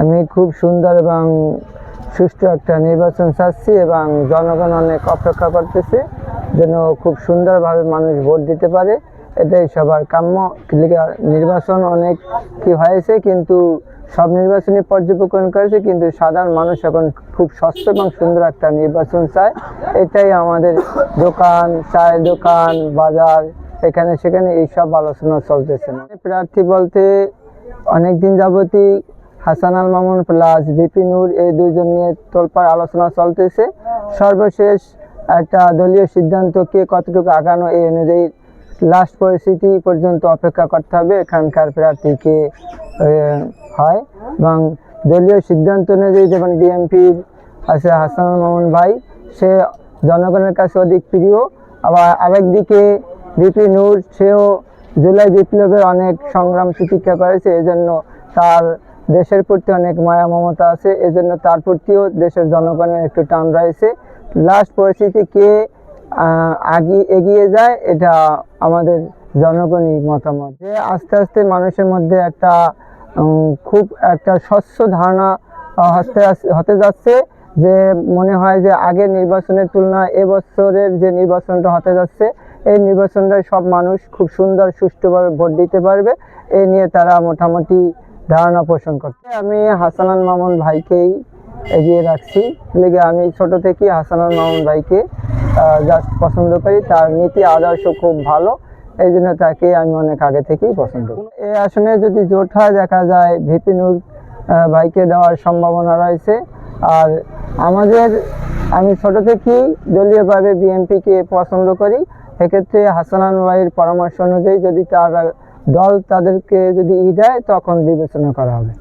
আমি খুব সুন্দর এবং সুষ্ঠু একটা নির্বাচন চাচ্ছি এবং জনগণ অনেক অপেক্ষা করতেছে যেন খুব সুন্দরভাবে মানুষ ভোট দিতে পারে, এটাই সবার কাম্য। নির্বাচন অনেক কি হয়েছে, কিন্তু সব নির্বাচনী পর্যবেক্ষণ করেছে, কিন্তু সাধারণ মানুষ এখন খুব স্বচ্ছ এবং সুন্দর একটা নির্বাচন চায়। এটাই আমাদের দোকান, চায়ের দোকান, বাজার, এখানে সেখানে এইসব আলোচনা চলতেছে। প্রার্থী বলতে অনেকদিন যাবতই হাসান আল মামুন প্লাস ভিপি নূর, এই দুইজন নিয়ে তোলপাড় আলোচনা চলতেছে। সর্বশেষ একটা দলীয় সিদ্ধান্ত কে কতটুকু আগানো, এই অনুযায়ী লাস্ট পরিস্থিতি পর্যন্ত অপেক্ষা করতে হবে এখানকার প্রার্থীকে হয়। এবং দলীয় সিদ্ধান্ত অনুযায়ী যেমন বিএনপির আছে হাসান আল মামুন ভাই, সে জনগণের কাছে অধিক প্রিয়। আবার আরেকদিকে ভিপি নূর, সেও জুলাই বিপ্লবের অনেক সংগ্রাম প্রতীক্ষা করেছে, এজন্য তার দেশের প্রতি অনেক মায়া মমতা আছে, এজন্য তার প্রতিও দেশের জনগণের একটু টান রয়েছে। লাস্ট পরিস্থিতি কে এগিয়ে যায়, এটা আমাদের জনগণই মতামত। যে আস্তে আস্তে মানুষের মধ্যে একটা খুব একটা স্বচ্ছ ধারণা হতে যাচ্ছে, যে মনে হয় যে আগের নির্বাচনের তুলনায় এবছরের যে নির্বাচনটা হতে যাচ্ছে, এই নির্বাচনটায় সব মানুষ খুব সুন্দর সুষ্ঠুভাবে ভোট দিতে পারবে, এই নিয়ে তারা মোটামুটি ধারণা পোষণ করছে। আমি হাসান আল মামুন ভাইকেই এগিয়ে রাখছি। আমি ছোট থেকেই হাসান আল মামুন ভাইকে জাস্ট পছন্দ করি, তার নীতি আদর্শ খুব ভালো, এই জন্য তাকে আমি অনেক আগে থেকেই পছন্দ করি। এই আসনে যদি জোট হয়, দেখা যায় ভিপি নূর ভাইকে দেওয়ার সম্ভাবনা রয়েছে। আর আমি ছোট থেকেই দলীয়ভাবে বিএনপিকে পছন্দ করি, সেক্ষেত্রে হাসান আল ভাইয়ের পরামর্শ অনুযায়ী যদি তার দল তাদেরকে যদি দেয়, তখন বিবেচনা করা হবে।